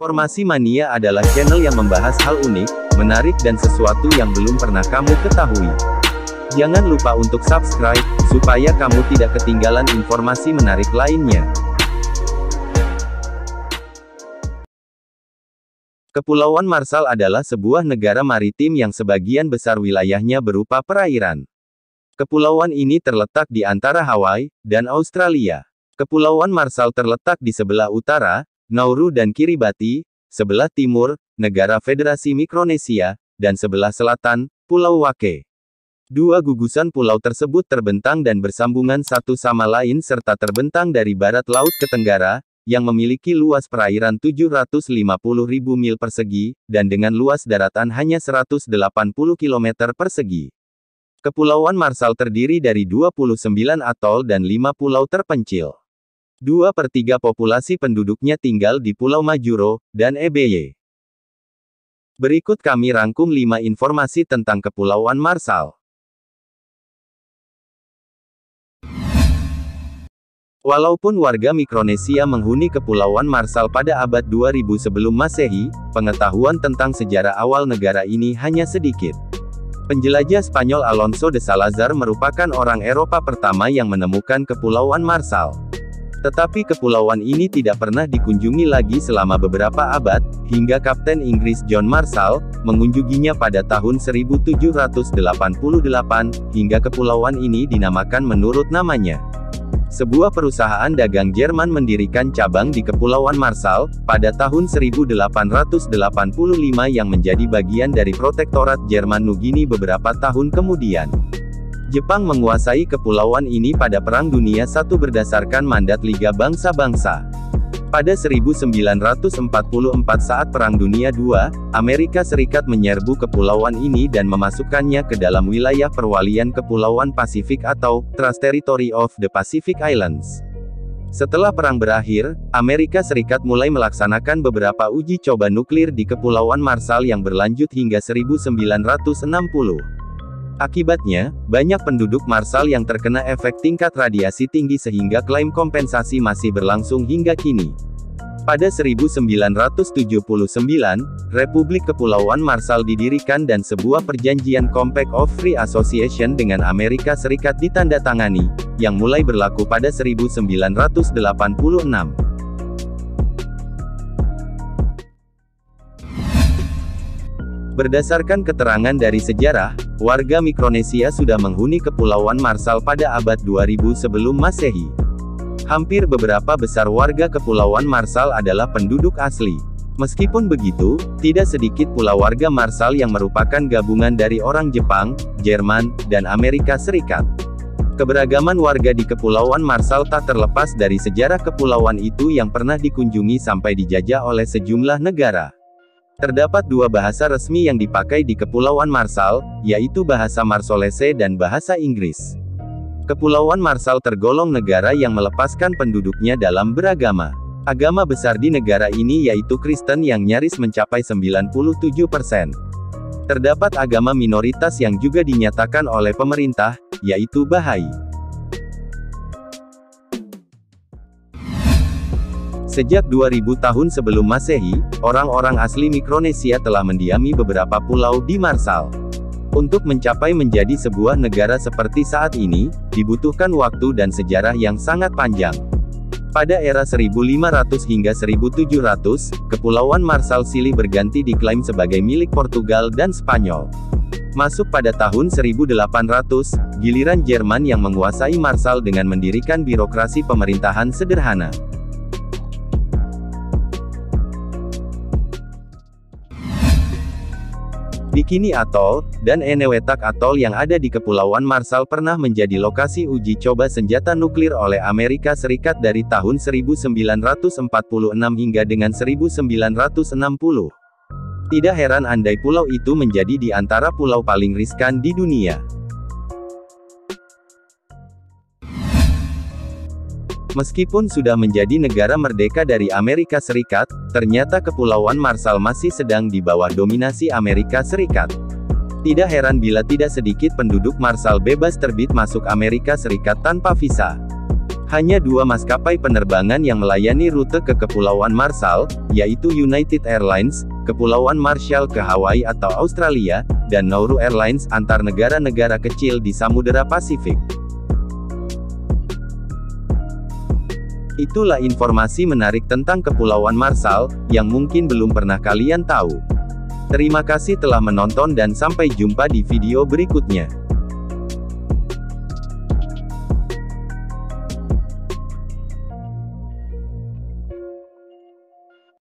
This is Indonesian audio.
Informasi Mania adalah channel yang membahas hal unik, menarik dan sesuatu yang belum pernah kamu ketahui. Jangan lupa untuk subscribe, supaya kamu tidak ketinggalan informasi menarik lainnya. Kepulauan Marshall adalah sebuah negara maritim yang sebagian besar wilayahnya berupa perairan. Kepulauan ini terletak di antara Hawaii dan Australia. Kepulauan Marshall terletak di sebelah utara, Nauru dan Kiribati, sebelah timur, negara Federasi Mikronesia, dan sebelah selatan, Pulau Wake. Dua gugusan pulau tersebut terbentang dan bersambungan satu sama lain serta terbentang dari barat laut ke tenggara, yang memiliki luas perairan 750.000 mil persegi, dan dengan luas daratan hanya 180 km persegi. Kepulauan Marshall terdiri dari 29 atol dan 5 pulau terpencil. 2/3 populasi penduduknya tinggal di Pulau Majuro dan Ebiye. Berikut kami rangkum 5 informasi tentang Kepulauan Marshall. Walaupun warga Mikronesia menghuni Kepulauan Marshall pada abad 2000 sebelum Masehi, pengetahuan tentang sejarah awal negara ini hanya sedikit. Penjelajah Spanyol Alonso de Salazar merupakan orang Eropa pertama yang menemukan Kepulauan Marshall. Tetapi kepulauan ini tidak pernah dikunjungi lagi selama beberapa abad, hingga Kapten Inggris John Marshall mengunjunginya pada tahun 1788, hingga kepulauan ini dinamakan menurut namanya. Sebuah perusahaan dagang Jerman mendirikan cabang di Kepulauan Marshall pada tahun 1885 yang menjadi bagian dari Protektorat Jerman Nugini beberapa tahun kemudian. Jepang menguasai kepulauan ini pada Perang Dunia I berdasarkan mandat Liga Bangsa-Bangsa. Pada 1944 saat Perang Dunia II, Amerika Serikat menyerbu kepulauan ini dan memasukkannya ke dalam wilayah perwalian Kepulauan Pasifik atau Trust Territory of the Pacific Islands. Setelah perang berakhir, Amerika Serikat mulai melaksanakan beberapa uji coba nuklir di Kepulauan Marshall yang berlanjut hingga 1960. Akibatnya, banyak penduduk Marshall yang terkena efek tingkat radiasi tinggi sehingga klaim kompensasi masih berlangsung hingga kini. Pada 1979, Republik Kepulauan Marshall didirikan dan sebuah perjanjian Compact of Free Association dengan Amerika Serikat ditandatangani, yang mulai berlaku pada 1986. Berdasarkan keterangan dari sejarah, warga Mikronesia sudah menghuni Kepulauan Marshall pada abad 2000 sebelum Masehi. Hampir beberapa besar warga Kepulauan Marshall adalah penduduk asli. Meskipun begitu, tidak sedikit pula warga Marshall yang merupakan gabungan dari orang Jepang, Jerman, dan Amerika Serikat. Keberagaman warga di Kepulauan Marshall tak terlepas dari sejarah kepulauan itu yang pernah dikunjungi sampai dijajah oleh sejumlah negara. Terdapat 2 bahasa resmi yang dipakai di Kepulauan Marshall, yaitu bahasa Marshallese dan bahasa Inggris. Kepulauan Marshall tergolong negara yang melepaskan penduduknya dalam beragama. Agama besar di negara ini yaitu Kristen yang nyaris mencapai 97%. Terdapat agama minoritas yang juga dinyatakan oleh pemerintah, yaitu Bahai. Sejak 2000 tahun sebelum Masehi, orang-orang asli Mikronesia telah mendiami beberapa pulau di Marshall. Untuk mencapai menjadi sebuah negara seperti saat ini, dibutuhkan waktu dan sejarah yang sangat panjang. Pada era 1500 hingga 1700, Kepulauan Marshall silih berganti diklaim sebagai milik Portugal dan Spanyol. Masuk pada tahun 1800, giliran Jerman yang menguasai Marshall dengan mendirikan birokrasi pemerintahan sederhana. Bikini Atoll, dan Enewetak Atoll yang ada di Kepulauan Marshall pernah menjadi lokasi uji coba senjata nuklir oleh Amerika Serikat dari tahun 1946 hingga dengan 1960. Tidak heran andai pulau itu menjadi di antara pulau paling riskan di dunia. Meskipun sudah menjadi negara merdeka dari Amerika Serikat, ternyata Kepulauan Marshall masih sedang di bawah dominasi Amerika Serikat. Tidak heran bila tidak sedikit penduduk Marshall bebas terbit masuk Amerika Serikat tanpa visa. Hanya dua maskapai penerbangan yang melayani rute ke Kepulauan Marshall, yaitu United Airlines, Kepulauan Marshall ke Hawaii atau Australia, dan Nauru Airlines antar negara-negara kecil di Samudera Pasifik. Itulah informasi menarik tentang Kepulauan Marshall, yang mungkin belum pernah kalian tahu. Terima kasih telah menonton dan sampai jumpa di video berikutnya.